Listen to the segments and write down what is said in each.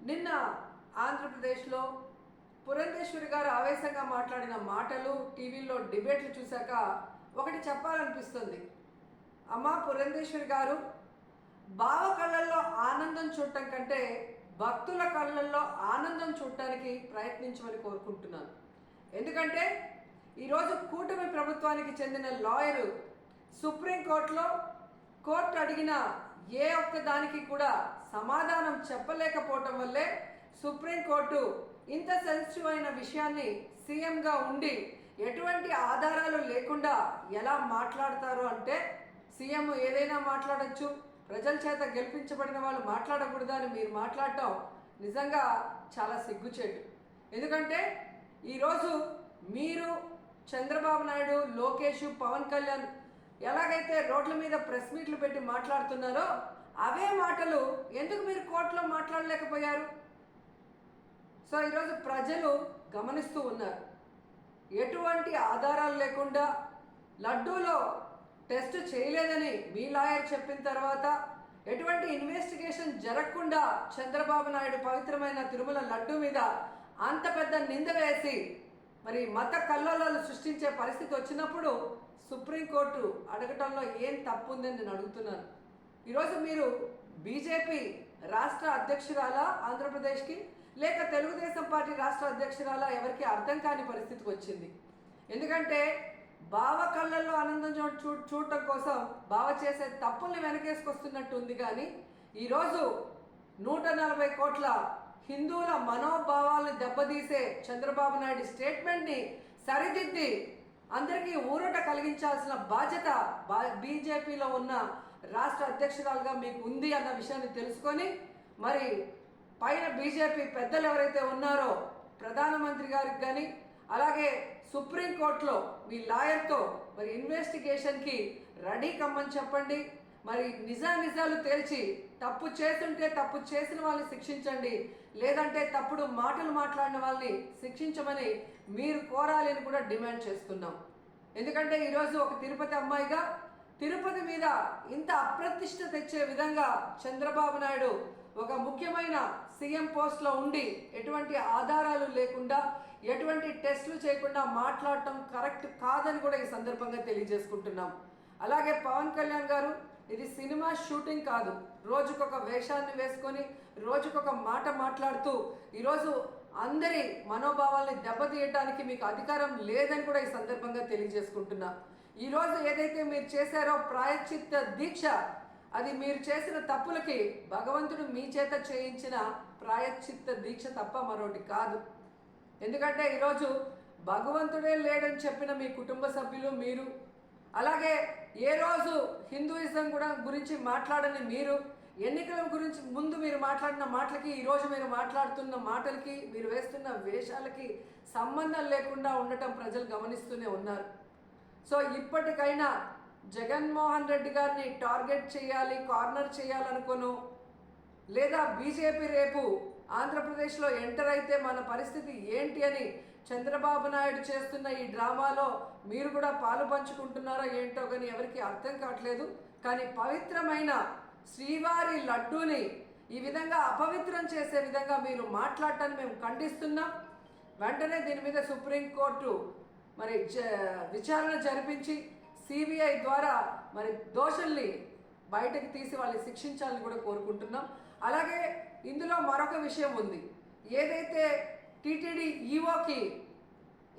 నిన్న ఆంధ్రప్రదేశ్లో పురంధేశ్వరి గారు ఆవేశంగా మాట్లాడిన మాటలు టీవీలో డిబేట్లు చూశాక ఒకటి చెప్పాలనిపిస్తుంది. అమ్మ పురంధేశ్వరి గారు, బావ కళ్ళల్లో ఆనందం చూడటం కంటే భక్తుల కళ్ళల్లో ఆనందం చూడటానికి ప్రయత్నించమని కోరుకుంటున్నాను. ఎందుకంటే ఈరోజు కూటమి ప్రభుత్వానికి చెందిన లాయరు సుప్రీంకోర్టులో కోర్టు అడిగిన ఏ ఒక్క దానికి కూడా సమాధానం చెప్పలేకపోవటం వల్లే సుప్రీంకోర్టు ఇంత సెన్సిటివ్ అయిన విషయాన్ని సీఎంగా ఉండి ఎటువంటి ఆధారాలు లేకుండా ఎలా మాట్లాడతారు అంటే, సీఎం ఏదైనా మాట్లాడచ్చు, ప్రజల చేత గెలిపించబడిన వాళ్ళు మాట్లాడకూడదని మీరు మాట్లాడటం నిజంగా చాలా సిగ్గుచేటు. ఎందుకంటే ఈరోజు మీరు చంద్రబాబు నాయుడు, లోకేష్, పవన్ కళ్యాణ్ ఎలాగైతే రోడ్ల మీద ప్రెస్ మీట్లు పెట్టి మాట్లాడుతున్నారో అవే మాటలు ఎందుకు మీరు కోర్టులో మాట్లాడలేకపోయారు? సో ఈరోజు ప్రజలు గమనిస్తూ ఉన్నారు. ఎటువంటి ఆధారాలు లేకుండా లడ్డూలో టెస్ట్ చేయలేదని మీ లాయర్ చెప్పిన తర్వాత, ఎటువంటి ఇన్వెస్టిగేషన్ జరగకుండా చంద్రబాబు నాయుడు పవిత్రమైన తిరుమల లడ్డూ మీద అంత పెద్ద నింద వేసి మరి మత కల్లోలాలు సృష్టించే పరిస్థితి వచ్చినప్పుడు సుప్రీంకోర్టు అడగటంలో ఏం తప్పు ఉందని నేను అడుగుతున్నాను. ఈరోజు మీరు బీజేపీ రాష్ట్ర అధ్యక్షురాలా ఆంధ్రప్రదేశ్కి, లేక తెలుగుదేశం పార్టీ రాష్ట్ర అధ్యక్షురాలా, ఎవరికి అర్థం కాని పరిస్థితికి వచ్చింది. ఎందుకంటే బావ కళ్ళల్లో ఆనందం చూడటం కోసం బావ చేసే తప్పుల్ని వెనకేసుకొస్తున్నట్టు ఉంది. కానీ ఈరోజు 140 కోట్ల హిందువుల మనోభావాలను దెబ్బతీసే చంద్రబాబు నాయుడు స్టేట్మెంట్ని సరిదిద్ది అందరికీ ఊరట కలిగించాల్సిన బాధ్యత బీజేపీలో ఉన్న రాష్ట్ర అధ్యక్షురాలుగా మీకు ఉంది అన్న విషయాన్ని తెలుసుకొని, మరి పైన బీజేపీ పెద్దలు ఎవరైతే ఉన్నారో ప్రధానమంత్రి గారికి కానీ, అలాగే సుప్రీంకోర్టులో మీ లాయర్తో మరి ఇన్వెస్టిగేషన్కి రెడీ కమ్మని చెప్పండి. మరి నిజాలు తేల్చి తప్పు చేస్తుంటే తప్పు చేసిన వాళ్ళని శిక్షించండి, లేదంటే తప్పుడు మాటలు మాట్లాడిన వాళ్ళని శిక్షించమని మీరు కోరాలి అని కూడా డిమాండ్ చేస్తున్నాం. ఎందుకంటే ఈరోజు ఒక తిరుపతి అమ్మాయిగా తిరుపతి మీద ఇంత అప్రతిష్ట తెచ్చే విధంగా చంద్రబాబు నాయుడు ఒక ముఖ్యమైన సీఎం పోస్ట్లో ఉండి ఎటువంటి ఆధారాలు లేకుండా, ఎటువంటి టెస్టులు చేయకుండా మాట్లాడటం కరెక్ట్ కాదని కూడా ఈ సందర్భంగా తెలియజేసుకుంటున్నాం. అలాగే పవన్ కళ్యాణ్ గారు, ఇది సినిమా షూటింగ్ కాదు. రోజుకొక వేషాన్ని వేసుకొని రోజుకొక మాట మాట్లాడుతూ ఈరోజు అందరి మనోభావాల్ని దెబ్బతీయటానికి మీకు అధికారం లేదని కూడా ఈ సందర్భంగా తెలియజేసుకుంటున్నా. ఈరోజు ఏదైతే మీరు చేశారో ప్రాయశ్చిత్త దీక్ష, అది మీరు చేసిన తప్పులకి భగవంతుడు మీ చేత చేయించిన ప్రాయశ్చిత్త దీక్ష తప్ప మరొకటి కాదు. ఎందుకంటే ఈరోజు భగవంతుడే లేడని చెప్పిన మీ కుటుంబ సభ్యులు, మీరు, అలాగే ఏ రోజు హిందూయిజం కూడా గురించి మాట్లాడని మీరు, ఎన్నికల గురించి ముందు మీరు మాట్లాడిన మాటలకి ఈరోజు మీరు మాట్లాడుతున్న మాటలకి, మీరు వేస్తున్న వేషాలకి సంబంధం లేకుండా ఉండటం ప్రజలు గమనిస్తూనే ఉన్నారు. సో ఇప్పటికైనా జగన్మోహన్ రెడ్డి గారిని టార్గెట్ చేయాలి, కార్నర్ చేయాలనుకోను, లేదా బీజేపీ రేపు ఆంధ్రప్రదేశ్లో ఎంటర్ అయితే మన పరిస్థితి ఏంటి అని చంద్రబాబు నాయుడు చేస్తున్న ఈ డ్రామాలో మీరు కూడా పాలు పంచుకుంటున్నారో ఏంటో కానీ ఎవరికి అర్థం కావట్లేదు. కానీ పవిత్రమైన శ్రీవారి లడ్డూని ఈ విధంగా అపవిత్రం చేసే విధంగా మీరు మాట్లాడటాన్ని మేము ఖండిస్తున్నాం. వెంటనే దీని మీద సుప్రీంకోర్టు మరి విచారణ జరిపించి సిబిఐ ద్వారా మరి దోషుల్ని బయటకు తీసి వాళ్ళని శిక్షించాలని కూడా కోరుకుంటున్నాం. అలాగే ఇందులో మరొక విషయం ఉంది. ఏదైతే టీటీడీ ఈఓకి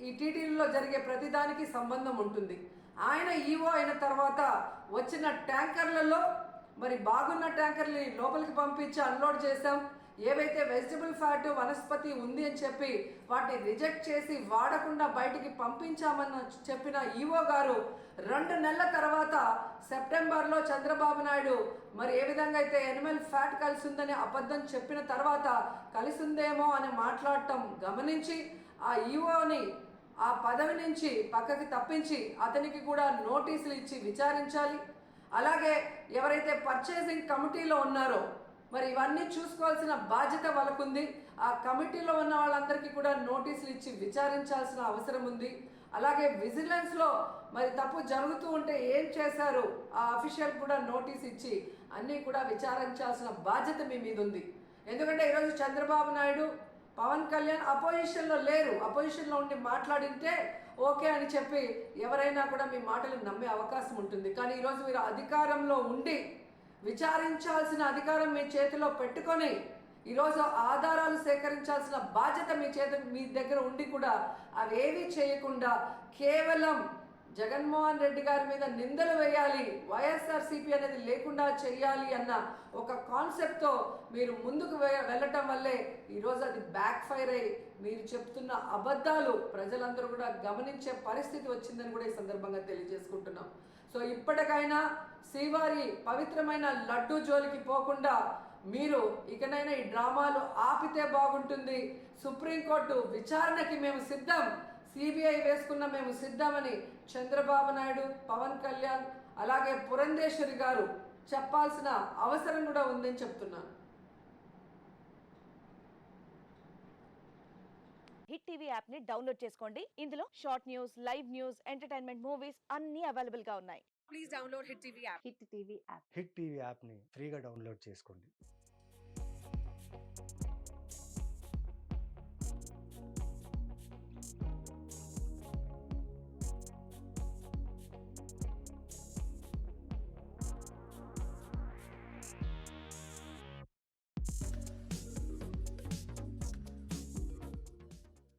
ఈ టీటీడీలో జరిగే ప్రతిదానికి సంబంధం ఉంటుంది. ఆయన ఈఓ అయిన తర్వాత వచ్చిన ట్యాంకర్లలో మరి బాగున్న ట్యాంకర్ని లోపలికి పంపించి అన్లోడ్ చేశాం. ఏవైతే వెజిటబుల్ ఫ్యాట్, వనస్పతి ఉంది అని చెప్పి వాటిని రిజెక్ట్ చేసి వాడకుండా బయటికి పంపించామని చెప్పిన ఈఓ గారు 2 నెలల తర్వాత సెప్టెంబర్లో చంద్రబాబు నాయుడు మరి ఏ విధంగా అయితే ఎనిమల్ ఫ్యాట్ కలిసి ఉందని అబద్ధం చెప్పిన తర్వాత కలిసిందేమో అని మాట్లాడటం గమనించి ఆ ఈఓని ఆ పదవి నుంచి పక్కకి తప్పించి అతనికి కూడా నోటీసులు ఇచ్చి విచారించాలి. అలాగే ఎవరైతే పర్చేసింగ్ కమిటీలో ఉన్నారో మరి ఇవన్నీ చూసుకోవాల్సిన బాధ్యత వాళ్ళకుంది. ఆ కమిటీలో ఉన్న వాళ్ళందరికీ కూడా నోటీసులు ఇచ్చి విచారించాల్సిన అవసరం ఉంది. అలాగే విజిలెన్స్లో మరి తప్పు జరుగుతూ ఉంటే ఏం చేశారు ఆ అఫీషియల్ కూడా నోటీస్ ఇచ్చి అన్నీ కూడా విచారించాల్సిన బాధ్యత మీ మీద ఉంది. ఎందుకంటే ఈరోజు చంద్రబాబు నాయుడు, పవన్ కళ్యాణ్ అపోజిషన్లో లేరు. అపోజిషన్లో ఉండి మాట్లాడింటే ఓకే అని చెప్పి ఎవరైనా కూడా మీ మాటలు నమ్మే అవకాశం ఉంటుంది. కానీ ఈరోజు మీరు అధికారంలో ఉండి విచారించాల్సిన అధికారం మీ చేతిలో పెట్టుకొని ఈరోజు ఆధారాలు సేకరించాల్సిన బాధ్యత మీ దగ్గర ఉండి కూడా అవేవి చేయకుండా కేవలం జగన్మోహన్ రెడ్డి గారి మీద నిందలు వేయాలి, వైఎస్ఆర్సీపీ అనేది లేకుండా చేయాలి అన్న ఒక కాన్సెప్ట్తో మీరు ముందుకు వెళ్ళటం వల్లే ఈరోజు అది బ్యాక్ ఫైర్ అయ్యి మీరు చెప్తున్న అబద్ధాలు ప్రజలందరూ కూడా గమనించే పరిస్థితి వచ్చిందని కూడా ఈ సందర్భంగా తెలియజేసుకుంటున్నాం. సో ఇప్పటికైనా శ్రీవారి పవిత్రమైన లడ్డూ జోలికి పోకుండా మీరు ఇకనైనా ఈ డ్రామాలు ఆపితే బాగుంటుంది. సుప్రీంకోర్టు విచారణకి మేము సిద్ధం, సిబిఐ వేసుకున్న మేము సిద్ధమని చంద్రబాబు నాయుడు, పవన్ కళ్యాణ్ అలాగే పురంధేశ్వరి గారు చెప్పాల్సిన అవసరం కూడా ఉందని చెప్తున్నాను. హిట్ టీవీ యాప్ ని డౌన్లోడ్ చేసుకోండి. ఇందులో short news, live news, entertainment movies అన్ని అవైలబుల్ గా ఉన్నాయి. Please download hit TV app. Hit TV app ని ఫ్రీగా డౌన్లోడ్ చేసుకోండి.